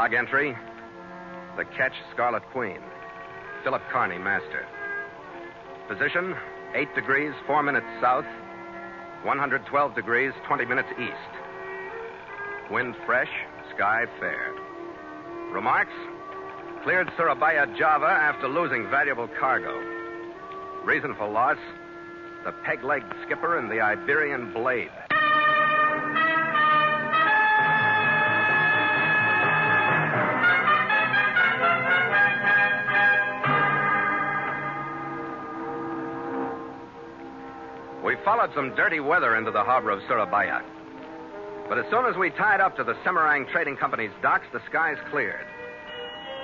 Log entry, the ketch Scarlet Queen. Philip Kearney, master. Position, 8 degrees, 4 minutes south, 112 degrees, 20 minutes east. Wind fresh, sky fair. Remarks, cleared Surabaya, Java after losing valuable cargo. Reason for loss, the Pegleg skipper and the Iberian blade. We followed some dirty weather into the harbor of Surabaya. But as soon as we tied up to the Semarang Trading Company's docks, the skies cleared.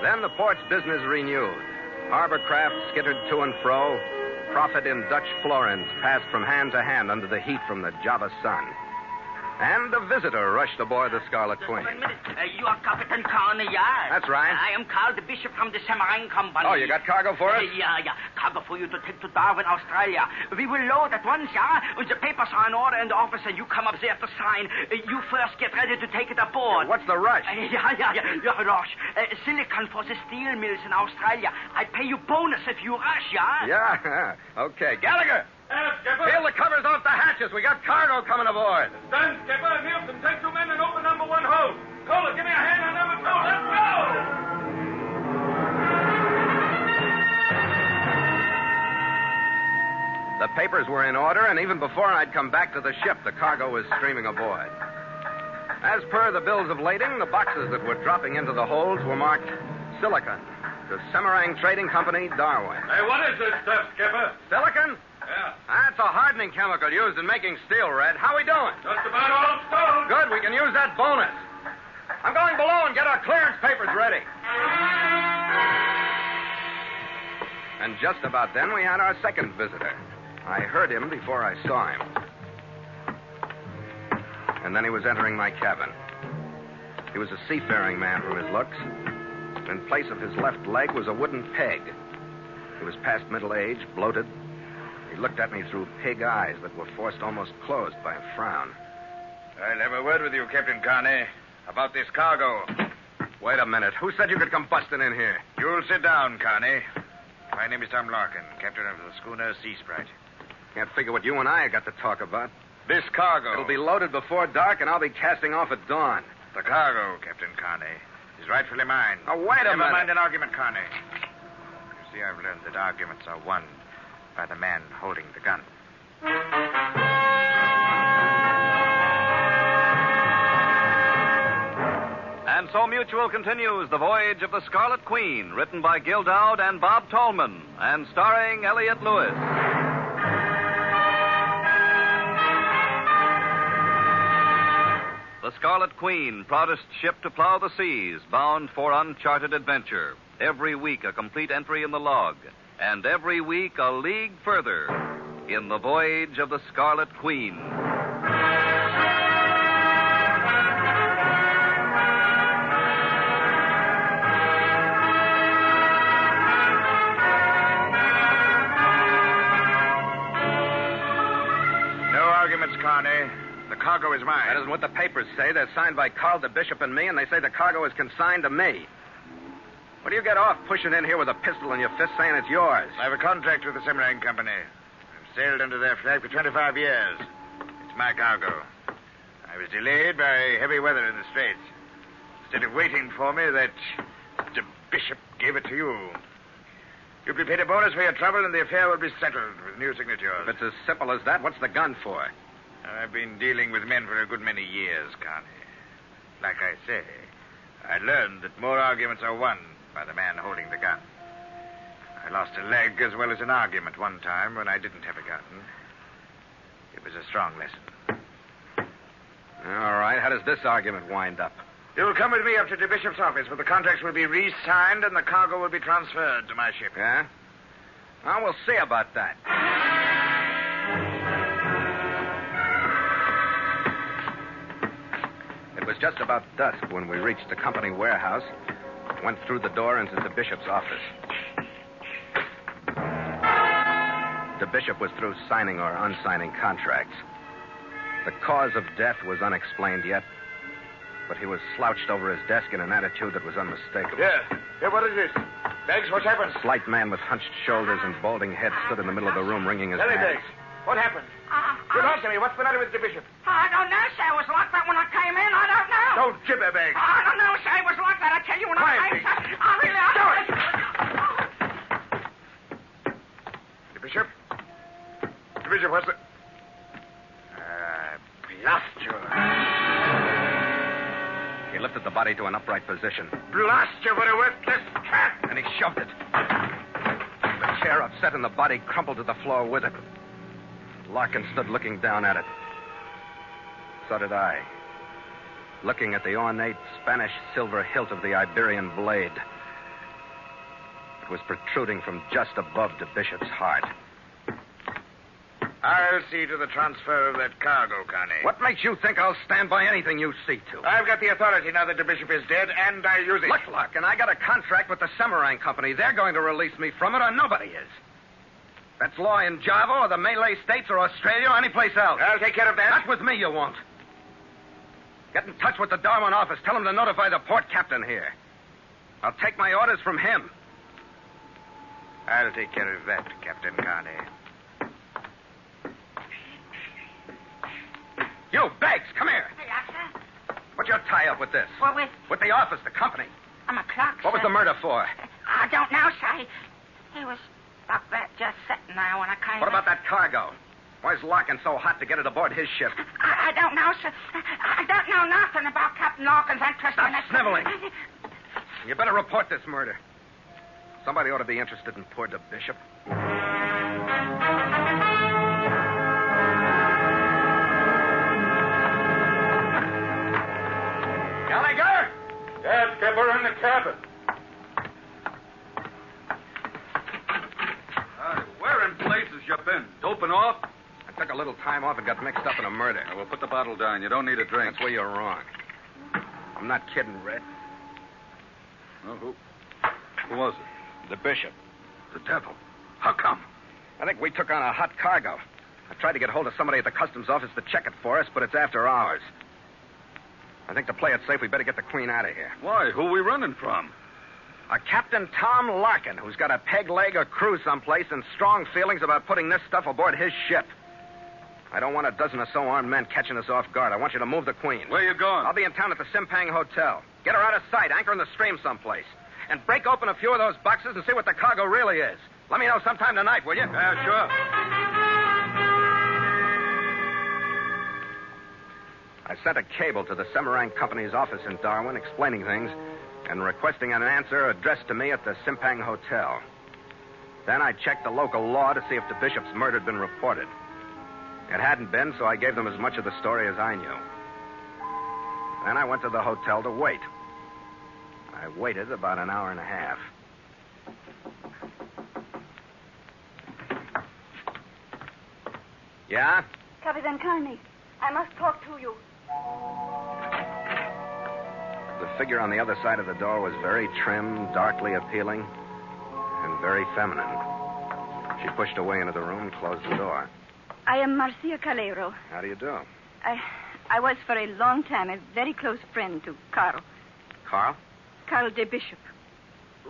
Then the port's business renewed. Harbor craft skittered to and fro. Profit in Dutch florins passed from hand to hand under the heat from the Java sun. And a visitor rushed aboard the Scarlet Queen. You are Captain Kearney, yeah? That's right. I am Carl the Bishop from the Semarang Company. Oh, you got cargo for us? Yeah. Cargo for you to take to Darwin, Australia. We will load at once, yeah? When the papers are in order in the office and you come up there to sign, you first get ready to take it aboard. What's the rush? Yeah, rush. Silicon for the steel mills in Australia. I pay you bonus if you rush, yeah? Yeah. Okay. Gallagher! Skipper. Peel the covers off the hatches. We got cargo coming aboard. Stand, Skipper. Nielsen, take 2 men and open number 1 hold. Kohler, give me a hand on number 2. Let's go! The papers were in order, and even before I'd come back to the ship, the cargo was streaming aboard. As per the bills of lading, the boxes that were dropping into the holds were marked Silicon to Semarang Trading Company, Darwin. Hey, what is this stuff, Skipper? Silicon? Yeah. That's a hardening chemical used in making steel, Red. How we doing? Just about all stowed. Good, we can use that bonus. I'm going below and get our clearance papers ready. And just about then, we had our second visitor. I heard him before I saw him. And then he was entering my cabin. He was a seafaring man from his looks. In place of his left leg was a wooden peg. He was past middle age, bloated. He looked at me through pig eyes that were forced almost closed by a frown. I'll have a word with you, Captain Kearney, about this cargo. Wait a minute. Who said you could come busting in here? You'll sit down, Kearney. My name is Tom Larkin, captain of the schooner Sea Sprite. Can't figure what you and I got to talk about. This cargo... It'll be loaded before dark, and I'll be casting off at dawn. The cargo, Captain Kearney, is rightfully mine. Now, wait a minute. Never mind an argument, Kearney. You see, I've learned that arguments are won by the man holding the gun. And so Mutual continues The Voyage of the Scarlet Queen, written by Gil Doud and Bob Tallman, and starring Elliott Lewis. The Scarlet Queen, proudest ship to plow the seas, bound for uncharted adventure. Every week a complete entry in the log, and every week a league further in The Voyage of the Scarlet Queen. No arguments, Kearney. The cargo is mine. That isn't what the papers say. They're signed by Carl the Bishop and me, and they say the cargo is consigned to me. What do you get off pushing in here with a pistol in your fist saying it's yours? I have a contract with the Semarang Company. I've sailed under their flag for 25 years. It's my cargo. I was delayed by heavy weather in the Straits. Instead of waiting for me, the Bishop gave it to you. You'll be paid a bonus for your trouble, and the affair will be settled with new signatures. If it's as simple as that, what's the gun for? I've been dealing with men for a good many years, Kearney. Like I say, I learned that more arguments are won by the man holding the gun. I lost a leg as well as an argument one time when I didn't have a gun. It was a strong lesson. All right, how does this argument wind up? You'll come with me up to the Bishop's office where the contracts will be re-signed and the cargo will be transferred to my ship. Yeah? Well, we'll see about that. It was just about dusk when we reached the company warehouse, went through the door into the Bishop's office. The Bishop was through signing or unsigning contracts. The cause of death was unexplained yet, but he was slouched over his desk in an attitude that was unmistakable. Yeah, what is this? Beggs, what's happened? A slight man with hunched shoulders and balding head stood in the middle of the room wringing his Tell me, hands. Beggs, what happened? Good answer me. What's the matter with the bishop? I don't know, sir. It was like that when I came in. I don't know. Don't gibber, Beggs. I don't know, sir. It was like that. I tell you when Quiet, I came, Beggs. sir. I don't know. The bishop? The bishop, what's the... blast you. He lifted the body to an upright position, Blast you for a worthless cat. and he shoved it. The chair, upset, and the body crumpled to the floor with it. Larkin stood looking down at it. So did I, looking at the ornate Spanish silver hilt of the Iberian blade. It was protruding from just above the bishop's heart. I'll see to the transfer of that cargo, Kearney. What makes you think I'll stand by anything you see to? I've got the authority now that the bishop is dead, and I use it. Look, Larkin, I got a contract with the Semarang Company. They're going to release me from it, or nobody is. That's law in Java, or the Malay States, or Australia, or any place else. I'll take care of that. Not with me, you won't. Get in touch with the Darwin office. Tell him to notify the port captain here. I'll take my orders from him. I'll take care of that, Captain Kearney. You, Beggs, come here. Yes, sir. What's your tie-up with this? Well, With the office, the company. I'm a clerk, What was sir. the murder for? I don't know, sir. He was like that just sitting there when I came What in. about that cargo? Why is Larkin so hot to get it aboard his ship? I don't know, sir. I don't know nothing about Captain Larkin's interest Stop in it. sniveling. You better report this murder. Somebody ought to be interested in poor the bishop. Gallagher? Yeah, Skipper, in the cabin. Where in places you been? Doping off? I took a little time off and got mixed up in a murder. We'll put the bottle down. You don't need a drink. That's where you're wrong. I'm not kidding, Red. Oh, who was it? The bishop. The devil. How come? I think we took on a hot cargo. I tried to get hold of somebody at the customs office to check it for us, but it's after hours. I think to play it safe, we better get the Queen out of here. Why? Who are we running from? A Captain Tom Larkin, who's got a Pegleg or crew someplace and strong feelings about putting this stuff aboard his ship. I don't want a dozen or so armed men catching us off guard. I want you to move the Queen. Where you going? I'll be in town at the Simpang Hotel. Get her out of sight, anchor in the stream someplace. And break open a few of those boxes and see what the cargo really is. Let me know sometime tonight, will you? Yeah, sure. I sent a cable to the Semarang Company's office in Darwin explaining things and requesting an answer addressed to me at the Simpang Hotel. Then I checked the local law to see if the bishop's murder had been reported. It hadn't been, so I gave them as much of the story as I knew. Then I went to the hotel to wait. I waited about an hour and a half. Yeah? Captain Kearney, I must talk to you. The figure on the other side of the door was very trim, darkly appealing, and very feminine. She pushed away into the room and closed the door. I am Marcia Calero. How do you do? I was for a long time a very close friend to Carl. Carl? Carl de Bishop.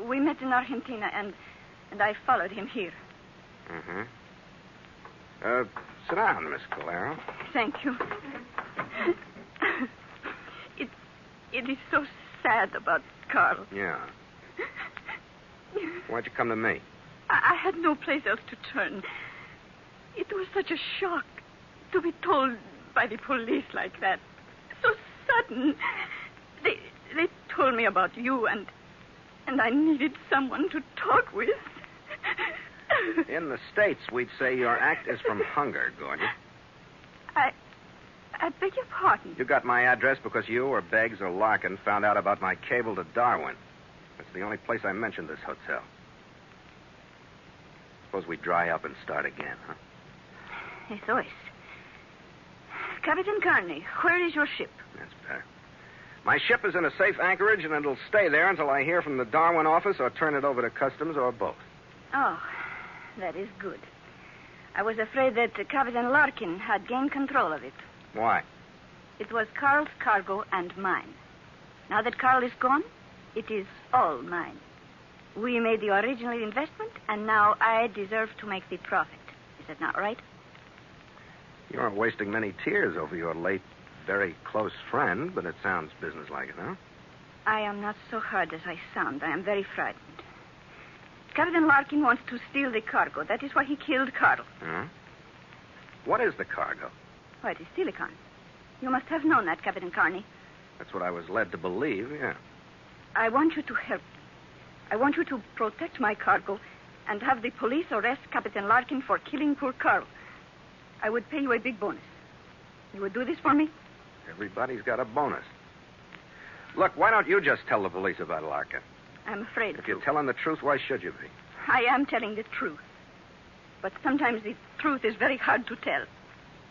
We met in Argentina, and I followed him here. Mm-hmm. Sit down, Miss Calero. Thank you. It is so sad about Carl. Yeah. Why'd you come to me? I had no place else to turn. It was such a shock to be told by the police like that. So sudden. They told me about you, and I needed someone to talk with. In the States, we'd say your act is from hunger, Gordon. I beg your pardon. You got my address because you or Beggs or Larkin found out about my cable to Darwin. That's the only place I mentioned this hotel. Suppose we dry up and start again, huh? Eso es. Captain Kearney, where is your ship? That's better. My ship is in a safe anchorage, and it'll stay there until I hear from the Darwin office or turn it over to customs or both. Oh, that is good. I was afraid that Captain Larkin had gained control of it. Why? It was Carl's cargo and mine. Now that Carl is gone, it is all mine. We made the original investment, and now I deserve to make the profit. Is that not right? You aren't wasting many tears over your late, very close friend, but it sounds businesslike, huh? I am not so hard as I sound. I am very frightened. Captain Larkin wants to steal the cargo. That is why he killed Carl. Huh? What is the cargo? Oh, it is silicon. You must have known that, Captain Kearney. That's what I was led to believe, yeah. I want you to help. I want you to protect my cargo and have the police arrest Captain Larkin for killing poor Carl. I would pay you a big bonus. You would do this for me? Everybody's got a bonus. Look, why don't you just tell the police about Larkin? I'm afraid If to. you're telling the truth, why should you be? I am telling the truth. But sometimes the truth is very hard to tell.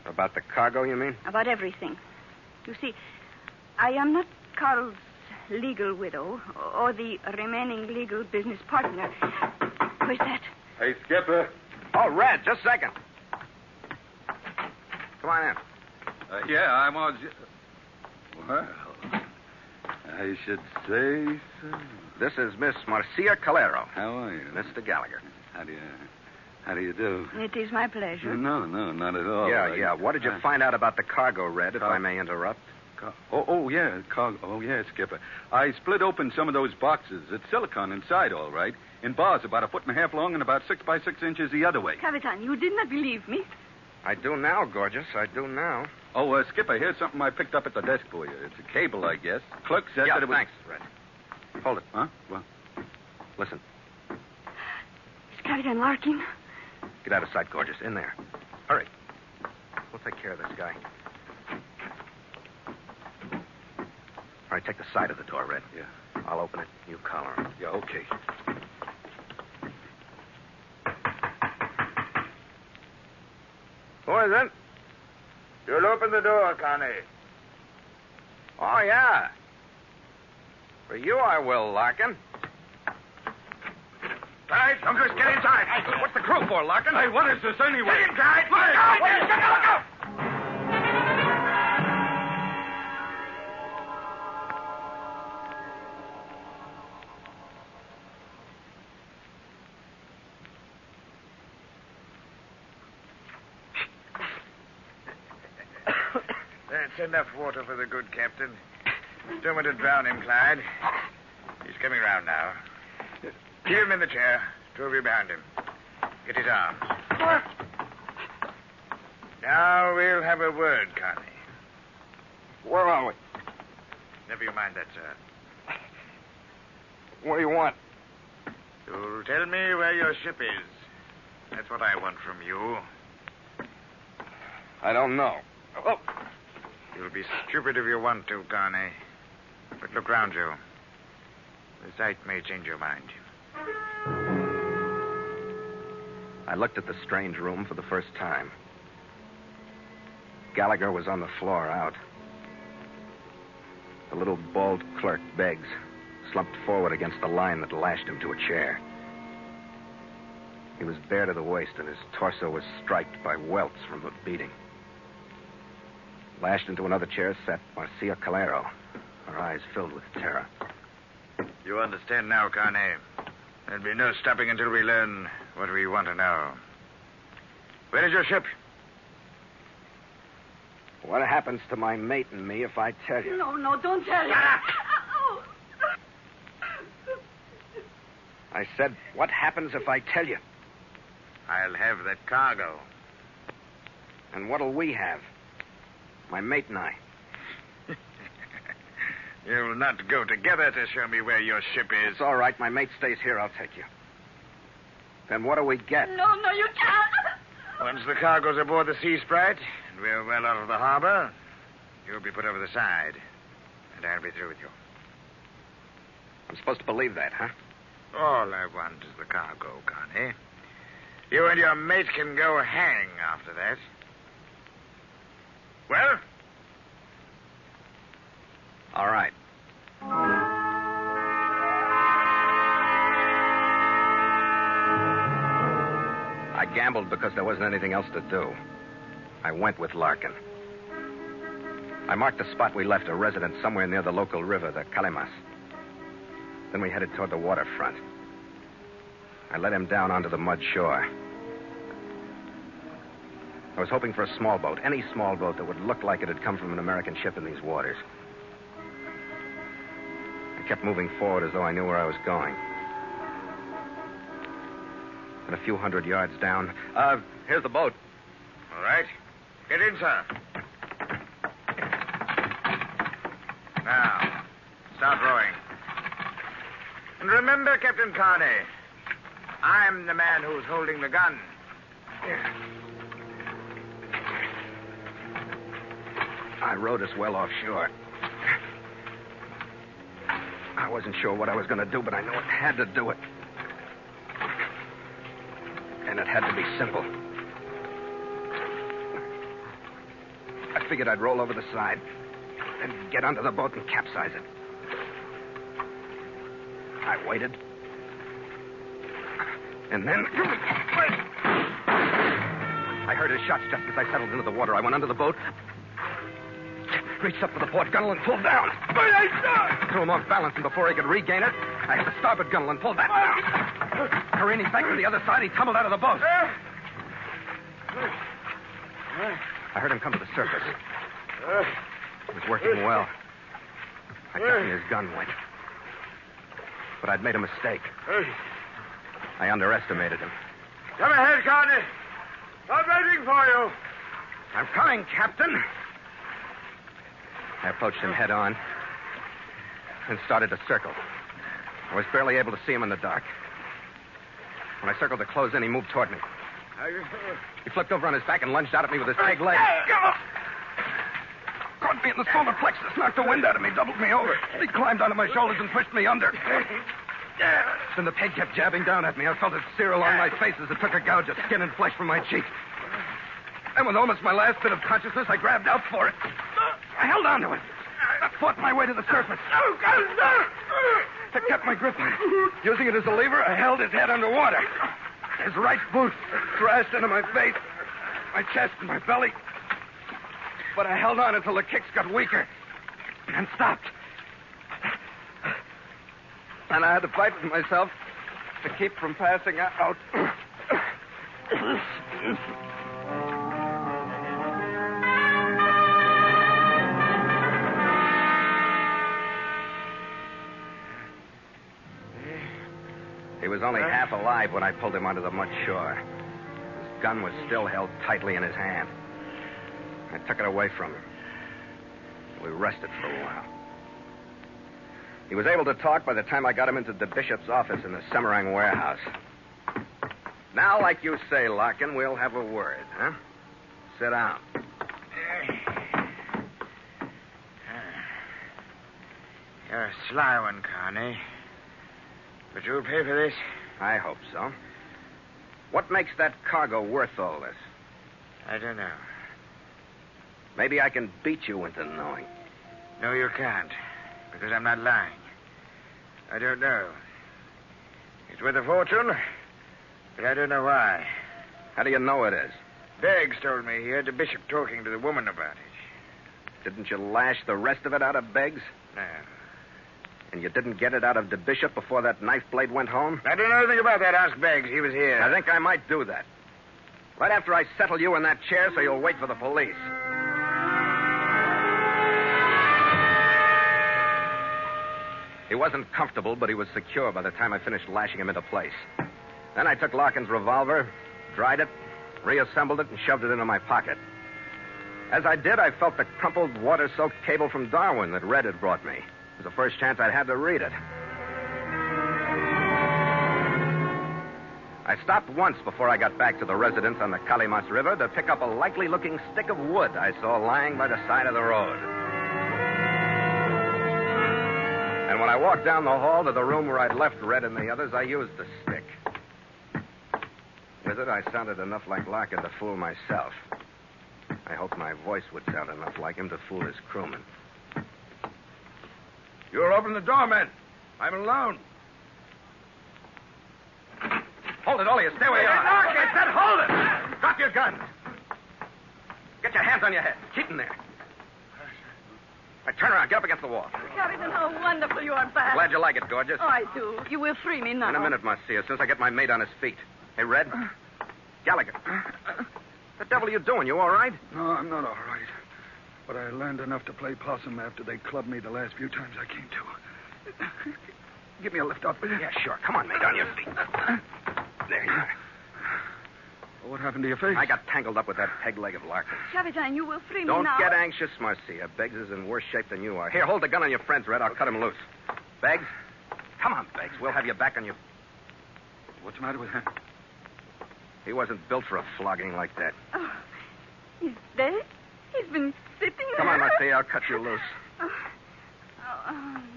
About the cargo, you mean? About everything. You see, I am not Carl's legal widow or the remaining legal business partner. Who is that? Hey, Skipper. Oh, Red, just a second. Come on in. Yeah, I'm on... Well, I should say so. This is Miss Marcia Calero. How are you? Mr. Gallagher. How do you do? It is my pleasure. No, not at all. Yeah. What did you find out about the cargo, Red, if I may interrupt? Yeah, Skipper. I split open some of those boxes. It's silicon inside, all right. In bars about 1.5 feet long and about 6 by 6 inches the other way. Capitan, you did not believe me. I do now, gorgeous. I do now. Oh, Skipper, here's something I picked up at the desk for you. It's a cable, I guess. Clerk said that it was... thanks, Red. Hold it. Huh? Well, Listen. Is Captain Larkin? Get out of sight, gorgeous. In there. Hurry. We'll take care of this guy. All right, take the side of the door, Red. Yeah. I'll open it. You collar him. Yeah, okay. Who is it? You'll open the door, Kearney. Oh, yeah. For you, I will, Larkin. Guys, Uncas, get inside. What's the crew for, Larkin? Hey, what is this anyway? Get inside. Look out! That's enough water for the good captain. Don't want to drown him, Clyde. He's coming round now. Keep him in the chair. Two of you behind him. Get his arms. Now we'll have a word, Kearney. Where are we? Never you mind that, sir. What do you want? You'll tell me where your ship is. That's what I want from you. I don't know. Oh. You'll be stupid if you want to, Kearney. But look round you. The sight may change your mind. I looked at the strange room for the first time. Gallagher was on the floor out. The little bald clerk, Beggs, slumped forward against the line that lashed him to a chair. He was bare to the waist, and his torso was striped by welts from the beating. Lashed into another chair sat Marcia Calero, her eyes filled with terror. You understand now, Kearney. There'll be no stopping until we learn what we want to know. Where is your ship? What happens to my mate and me if I tell you? No, don't tell him. I said, what happens if I tell you? I'll have that cargo. And what'll we have? My mate and I. You'll not go together to show me where your ship is. It's all right. My mate stays here. I'll take you. Then what do we get? No, you can't. Once the cargo's aboard the Sea Sprite, and we're well out of the harbor, you'll be put over the side. And I'll be through with you. I'm supposed to believe that, huh? All I want is the cargo, Kearney. You and your mate can go hang after that. Well? All right. I gambled because there wasn't anything else to do. I went with Larkin. I marked the spot we left, a residence somewhere near the local river, the Calimas. Then we headed toward the waterfront. I led him down onto the mud shore. I was hoping for a small boat, any small boat that would look like it had come from an American ship in these waters. I kept moving forward as though I knew where I was going. And a few hundred yards down... Here's the boat. All right. Get in, sir. Now, start rowing. And remember, Captain Kearney, I'm the man who's holding the gun. I rowed us well offshore. I wasn't sure what I was going to do, but I knew it had to do it. And it had to be simple. I figured I'd roll over the side and get under the boat and capsize it. I waited. And then... I heard his shots just as I settled into the water. I went under the boat, reached up for the port gunnel and pulled down. Threw him off balance, and before he could regain it, I hit the starboard gunnel and pulled that down. Careening back to the other side, he tumbled out of the boat. I heard him come to the surface. He was working well. I got me his gun went. But I'd made a mistake. I underestimated him. Come ahead, Kearney. I'm waiting for you. I'm coming, Captain. I approached him head on and started to circle. I was barely able to see him in the dark. When I circled to close in, he moved toward me. He flipped over on his back and lunged out at me with his peg leg. Caught me in the solar plexus, knocked the wind out of me, doubled me over. He climbed onto my shoulders and pushed me under. Then the peg kept jabbing down at me. I felt it sear along my face as it took a gouge of skin and flesh from my cheek. And with almost my last bit of consciousness, I grabbed out for it. I held on to it. I fought my way to the surface. I kept my grip on it. Using it as a lever, I held his head underwater. His right boot thrashed into my face, my chest, and my belly. But I held on until the kicks got weaker and stopped. And I had to fight with myself to keep from passing out. He was only half alive when I pulled him onto the mud shore. His gun was still held tightly in his hand. I took it away from him. We rested for a while. He was able to talk by the time I got him into the bishop's office in the Semarang warehouse. Now, like you say, Larkin, we'll have a word, huh? Sit down. You're a sly one, Kearney. But you'll pay for this? I hope so. What makes that cargo worth all this? I don't know. Maybe I can beat you into knowing. No, you can't. Because I'm not lying. I don't know. It's worth a fortune, but I don't know why. How do you know it is? Beggs told me he heard the bishop talking to the woman about it. Didn't you lash the rest of it out of Beggs? No. And you didn't get it out of the bishop before that knife blade went home? I don't know anything about that. Ask Beggs. He was here. I think I might do that. Right after I settle you in that chair so you'll wait for the police. He wasn't comfortable, but he was secure by the time I finished lashing him into place. Then I took Larkin's revolver, dried it, reassembled it, and shoved it into my pocket. As I did, I felt the crumpled, water-soaked cable from Darwin that Red had brought me. It was the first chance I'd had to read it. I stopped once before I got back to the residence on the Calimas River to pick up a likely-looking stick of wood I saw lying by the side of the road. And when I walked down the hall to the room where I'd left Red and the others, I used the stick. With it, I sounded enough like Larkin to fool myself. I hoped my voice would sound enough like him to fool his crewmen. You'll open the door, men. I'm alone. Hold it, all of you. Stay where you are. I said hold it. Drop your guns. Get your hands on your head. Keep them there. Right, turn around. Get up against the wall. Captain, how wonderful you are back. Glad you like it, gorgeous. Oh, I do. You will free me now. In a minute, Marcia, since I get my mate on his feet. Hey, Red. Gallagher. The devil are you doing? You all right? No, I'm not all right. But I learned enough to play possum after they clubbed me the last few times I came to. Give me a lift up, will you? Yeah, sure. Come on, mate, on your feet. There you are. What happened to your face? I got tangled up with that Pegleg of Larkin. Captain, you will free me Don't now. get anxious, Marcia. Beggs is in worse shape than you are. Here, hold the gun on your friends, Red. I'll cut him loose. Beggs? Come on, Beggs. We'll have you back on your... What's the matter with him? He wasn't built for a flogging like that. Oh, he's dead? He's been sitting there. Come on, Marcia. I'll cut you loose.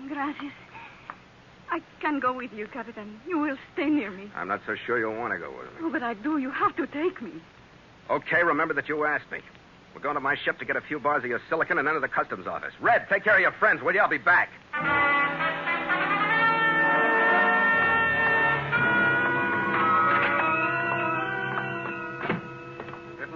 Gracias. I can go with you, Captain. You will stay near me. I'm not so sure you'll want to go with me. Oh, but I do. You have to take me. Okay, remember that you asked me. We're going to my ship to get a few bars of your silicon and enter the customs office. Red, take care of your friends, will you? I'll be back.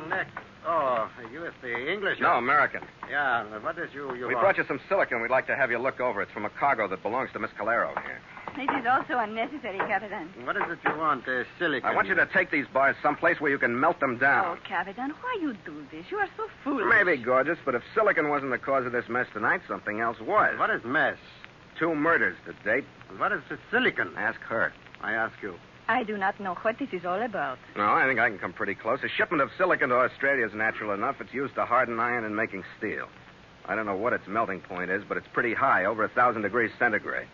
Nick. Oh, you is the English? No, American. Yeah, what is you We want? brought you some silicon we'd like to have you look over. It's from a cargo that belongs to Miss Calero here. It is also unnecessary, Captain. What is it you want? Silicon? I want you to take these bars someplace where you can melt them down. Oh, Captain, why you do this? You are so foolish. Maybe, gorgeous, but if silicon wasn't the cause of this mess tonight, something else was. What is mess? 2 murders to date. What is the silicon? Ask her. I ask you. I do not know what this is all about. No, I think I can come pretty close. A shipment of silicon to Australia is natural enough. It's used to harden iron and making steel. I don't know what its melting point is, but it's pretty high, over 1,000 degrees centigrade.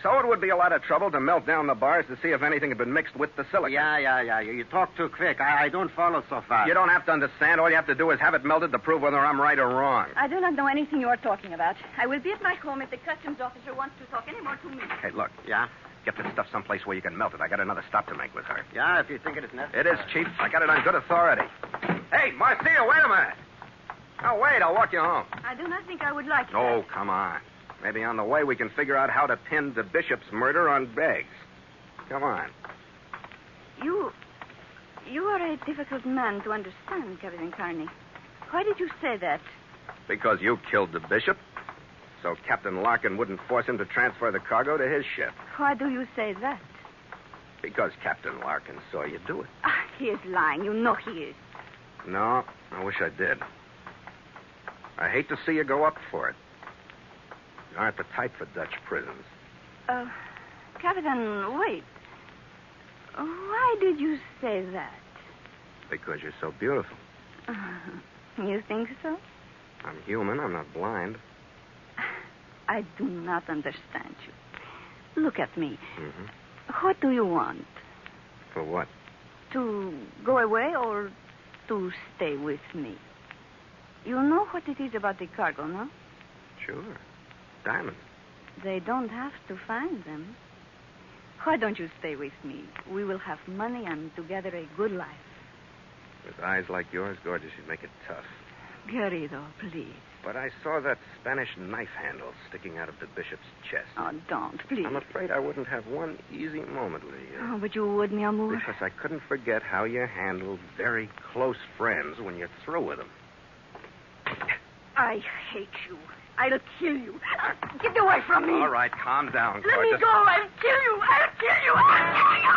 So it would be a lot of trouble to melt down the bars to see if anything had been mixed with the silicon. Yeah. You talk too quick. I don't follow so fast. You don't have to understand. All you have to do is have it melted to prove whether I'm right or wrong. I do not know anything you are talking about. I will be at my home if the customs officer wants to talk any more to me. Hey, look. Yeah? Get this stuff someplace where you can melt it. I got another stop to make with her. Yeah, if you think it is necessary. It is, Chief. I got it on good authority. Hey, Marcia, wait a minute. Oh, wait. I'll walk you home. I do not think I would like it. Oh, come on. Maybe on the way we can figure out how to pin the bishop's murder on Beggs. Come on. You are a difficult man to understand, Captain Kearney. Why did you say that? Because you killed the bishop? So Captain Larkin wouldn't force him to transfer the cargo to his ship. Why do you say that? Because Captain Larkin saw you do it. He is lying. You know he is. No, I wish I did. I hate to see you go up for it. You aren't the type for Dutch prisons. Captain, wait. Why did you say that? Because you're so beautiful. You think so? I'm human. I'm not blind. I do not understand you. Look at me. Mm-hmm. What do you want? For what? To go away or to stay with me? You know what it is about the cargo, no? Sure. Diamonds. They don't have to find them. Why don't you stay with me? We will have money and together a good life. With eyes like yours, gorgeous, you'd make it tough. Querido, please. But I saw that Spanish knife handle sticking out of the bishop's chest. Oh, don't, please. I'm afraid I wouldn't have one easy moment with you. Oh, but you would, mi amor. Because I couldn't forget how you handled very close friends when you're through with them. I hate you. I'll kill you. Get away from me. All right, calm down, Let gorgeous. me go. I'll kill you. I'll kill you. I'll kill you.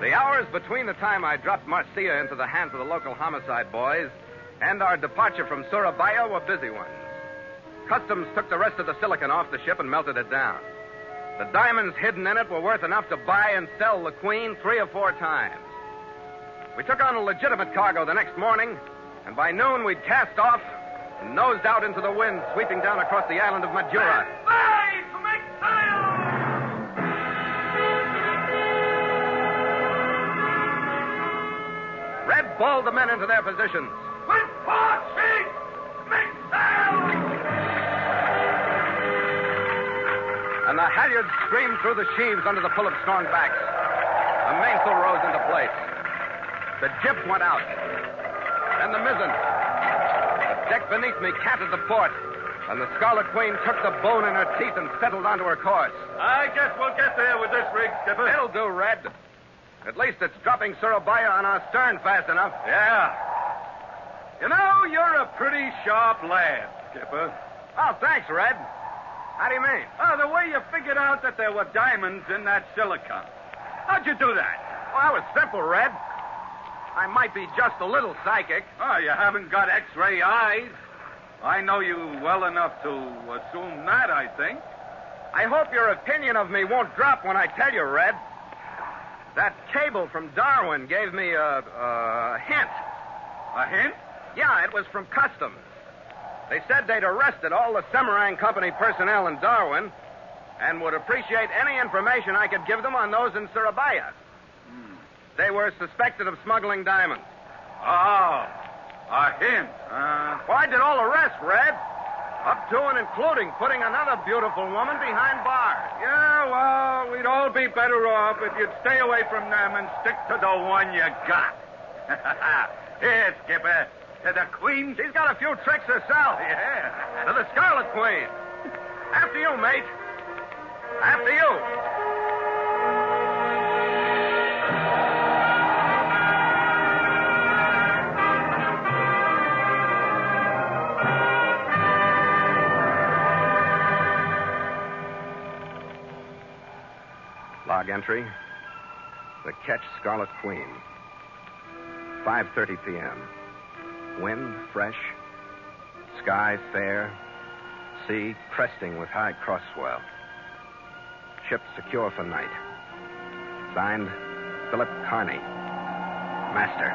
The hours between the time I dropped Marcia into the hands of the local homicide boys and our departure from Surabaya were busy ones. Customs took the rest of the silicon off the ship and melted it down. The diamonds hidden in it were worth enough to buy and sell the Queen 3 or 4 times. We took on a legitimate cargo the next morning, and by noon we'd cast off and nosed out into the wind, sweeping down across the island of Madura. Red balled the men into their positions. With 4 sheets! Make sail! And the halyards streamed through the sheaves under the pull of strong backs. The mainsail rose into place. The jib went out. Then the mizzen. The deck beneath me canted the port. And the Scarlet Queen took the bone in her teeth and settled onto her course. I guess we'll get there with this rig, Skipper. It'll do, Red. At least it's dropping Surabaya on our stern fast enough. Yeah. You know, you're a pretty sharp lad, Skipper. Oh, thanks, Red. How do you mean? Oh, the way you figured out that there were diamonds in that silicon. How'd you do that? Well, that was simple, Red. I might be just a little psychic. Oh, you haven't got X-ray eyes. I know you well enough to assume that, I think. I hope your opinion of me won't drop when I tell you, Red. That cable from Darwin gave me a hint. A hint? Yeah, it was from Customs. They said they'd arrested all the Semarang Company personnel in Darwin and would appreciate any information I could give them on those in Surabaya. They were suspected of smuggling diamonds. Oh, a hint. Well, I did all the rest, Red. Up to and including putting another beautiful woman behind bars. Yeah, well, we'd all be better off if you'd stay away from them and stick to the one you got. Here, Skipper, to the Queen. She's got a few tricks herself. Yeah. To the Scarlet Queen. After you, mate. After you. Log entry. The ketch Scarlet Queen. 5:30 p.m. Wind fresh. Sky fair. Sea cresting with high cross-swell. Ship secure for night. Signed, Philip Kearney, Master.